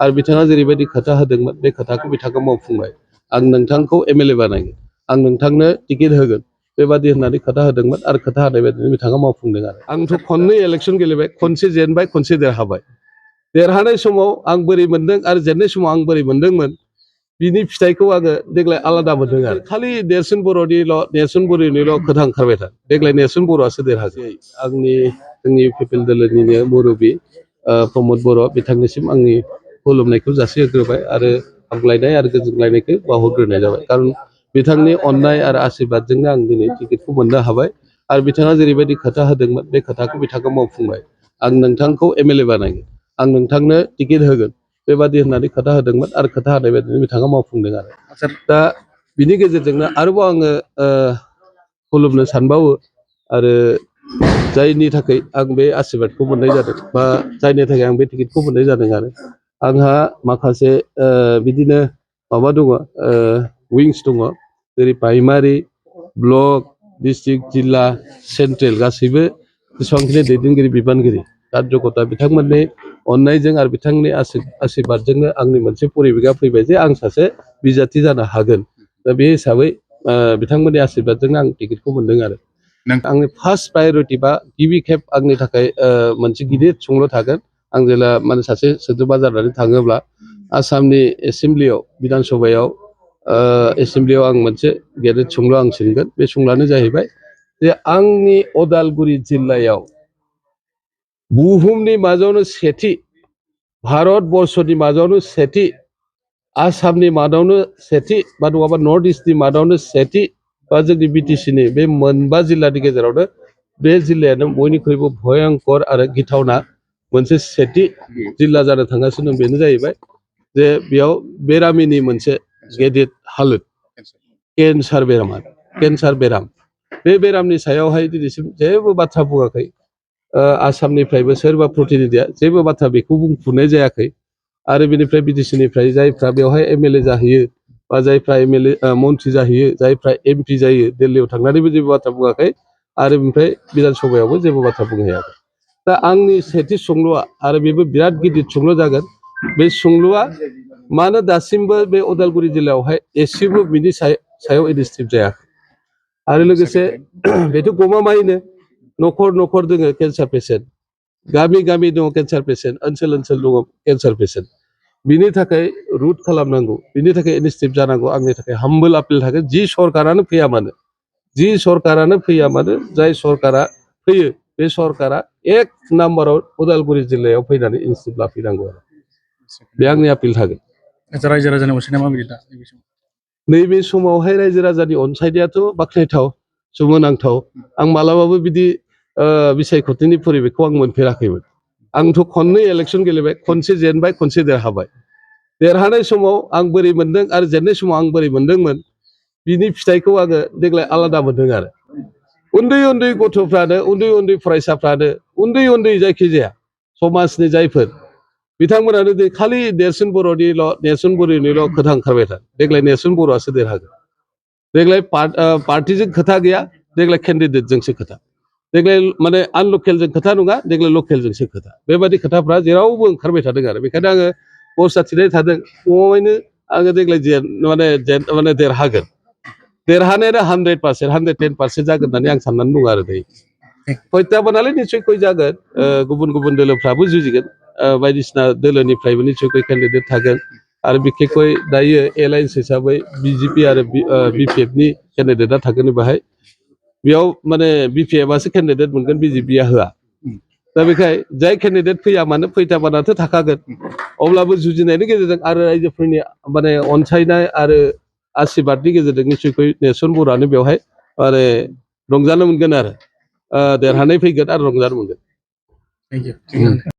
आरो बिथाङा जेरैबायदि खोथा होदोंमोन बे खोथाखौ बिथाङा मावफुंबाय। आं नोंथांखौ एमएलए बानायगोन, आं नोंथांनो टिकेट होगोन बेबादि होननानै खोथा होदोंमोन आरो खोथा होनाय बायदिनो बिथाङा मावफुंदों आरो। आंथ' खननै इलेक्सन गेलेबाय, खनसे जेनबाय खनसे देरहाबाय। देरहानाय समाव आं बोरै मोनदों आरो जेननाय समाव आं बोरै मोनदोंमोन बिनि फिथाइखौ आङो देग्लाय आलादा मोनदों आरो। खालि नेर्सोन बर'निल' खोथा ओंखारबाय था। देग्लाय नेर्सोन बर'आसो देरहागोन। जोंनि पिपल दोलोनिनो मुरब्बि प्रमद बर' बिथांनिसिम आंनि खुलुमनायखौ जासिहरग्रोबाय आरो हामग्लायनाय आरो गोजोनग्लायनायखौ बावहरग्रोनाय जाबाय। खारन बिथांनि अननाय आरो आशीर्बादजोंनो आं दिनै टिकेटखौ मोननो हाबाय आरो बिथाङा जेरैबायदि खोथा होदोंमोन बे खोथाखौ बिथाङा मावफुंबाय। आं नोंथांखौ एमएलए बानायगोन, आं नोंथांनो टिकेट होगोन बेबादि होननानै खोथा होदोंमोन आरो खोथा होनाय बायदिनो बिथाङा मावफुंदों आरो। दा बिनि गेजेरजोंनो आरोबाव आङो खुलुमनो सानबावो आरो जायनि थाखाय आं बे आशीर्बादखौ मोननाय जादों बा जायनि थाखाय आं बे टिकेटखौ मोननाय जादों आरो आंहा माखासे बिदिनो माबा दङ उइंस दङ, जेरै प्राइमारि, ब्लक, डिस्ट्रिक्ट, जिल्ला, सेन्ट्रेल गासैबो जेसेबांखिनि दैदेनगिरि बिबानगिरि कार्जकर्ता बिथांमोननि अननायजों आरो बिथांनि आशीर्बादजोंनो आंनि मोनसे परिबेगा फैबाय जे आं सासे बिजाथि जानो हागोन। दा बे हिसाबै बिथांमोननि आशीर्बादजोंनो आं टिकेटखौ मोनदों आरो। आंनि फार्स्ट प्रायरिटि बा गिबि खेब आंनि थाखाय मोनसे गिदिर सोंलु थागोन। आं जेला माने सासे सोद्रोमा जानानै थाङोब्ला आसामनि एसेमब्लियाव बिधान सभायाव एसेमब्लियाव आं मोनसे गेदेर सोंलु आं सोंगोन। बे सोंलुआनो जाहैबाय जे आंनि उदालगुरि जिल्लायाव बुहुमनि मादावनो सेथि, भारत बर्षनि मादावनो सेथि, आसामनि मादावनो सेथि बा नङाबा नर्थ इस्टनि मादावनो सेथि बा जोंनि बिटिसिनि बे मोनबा जिल्लानि गेजेरावनो बे जिल्लायानो बयनिख्रुइबो भयंकर आरो गिथावना मोनसे सेथि जिल्ला जानो थांगासिनो दं। बेनो जाहैबाय जे बेयाव बेरामिनि मोनसे गेदेर हालोद केन्सार बेराम। बे बेरामनि सायावहाय दिनैसिम जेबो बाथ्रा बुङाखै। आसामनिफ्रायबो सोरबा प्रतिनिधिया जेबो बाथ्रा बेखौ बुंफुरनाय जायाखै आरो बेनिफ्राय बिटिसिनिफ्राय जायफ्रा बेवहाय एमएलए जाहैयो बा जायफ्रा मन्थ्रि जाहैयो, जायफ्रा एमपि जायो, दिल्लीयाव थांनानैबो जेबो बाथ्रा बुङाखै आरो बेनिफ्राय बिधान सभायावबो जेबो बाथ्रा बुंहैयाखै। दा आंनि सेथि सोंलुआ आरो बेबो बिराद गिदिर सोंलु जागोन। बे सोंलुआ मानो दासिमबो बे उदालगुरि जिल्लायावहाय एसेबो बिनि सायाव इनिसिएटिभ जायाखै आरो लोगोसे बेथ' गमामायैनो न'खर न'खर दङ केन्सार पेसेन्ट, गामि गामि दङ केन्सार पेसेन्ट, ओनसोल ओनसोल दङ केन्सार पेसेन्ट। बिनि थाखाय रुट खालामनांगौ, बिनि थाखाय इनिसिएटिभ जानांगौ। आंनि थाखाय हाम्बल आपिल थागोन, जि सरकारानो फैया मानो, जाय सरकारा फैयो बे सरकारा एक नाम्बाराव उदालगुरि जिल्लायाव फैनानै इनिसिएटिभ लाफैनांगौ आरो बे आंनि आपिल थागोन। रायजो राजानि अनसायनाया माबायदि दा नैबे समावहाय रायजो राजानि अनसायनायाथ' बाख्नायथाव, सोमोनांथाव। आं मालाबाबो बिदि बिसायख'थिनि परिबेखखौ आं मोनफेराखैमोन। आंथ' खननै इलेक्सन गेलेबाय, खनसे जेनबाय खनसे देरहाबाय। देरहानाय समाव आं बोरै मोनदों आरो जेननाय समाव आं बोरै मोनदोंमोन बिनि फिथाइखौ आङो देग्लाय आलादा मोनदों आरो। उन्दै उन्दै गथ'फ्रानो, उन्दै उन्दै फरायसाफ्रानो, उन्दै उन्दै जायखिजाया समाजनि जायफोर बिथांमोनानो खालि नेर्सोन बर'निल' खोथा ओंखारबाय था। देग्लाय नेर्सोन बर'आसो देरहागोन। देग्लाय पार्टिजों खोथा गैया, देग्लाय केन्डिडेटजोंसो खोथा। देग्लाय माने आनलकेलजों खोथा नङा, देग्लाय लकेलजोंसो खोथा। बेबायदि खोथाफ्रा जेरावबो ओंखारबाय थादों आरो बेखायनो आङो बरसा थिनाय थादों गमामायैनो आङो देग्लाय देरहागोन। देरहानायानो 100%, 110% जागोन होननानै आं साननानै दङ आरो दायो। प्रत्याबानालाय निस्सयय जागोन, गुबुन गुबुन दोलोफ्राबो जुजिगोन, बायदिसिना दोलोनिफ्रायबो निस्सयय केन्डिडेट थागोन आरो बिखेखय दायो एलायन्स हिसाबै बिजेपि आरो बिपिएफनि केन्डिडेटआ थागोन बाहाय। बेयाव माने बिपिएफआसो केन्डिडेट मोनगोन, बिजेपिआ होआ। दा बेखाय जाय केन्डिडेट फैया मानो फैथाबानाथ' थाखागोन। अब्लाबो जुजिनायनि गेजेरजों आरो रायजोफोरनि माने अनसायनाय आरो आशीर्बादनि गेजेरजों निस्सयय नेर्सोन बर'आनो बेवहाय माने रंजानो मोनगोन आरो देरहानाय फैगोन आरो रंजानो मोनगोन।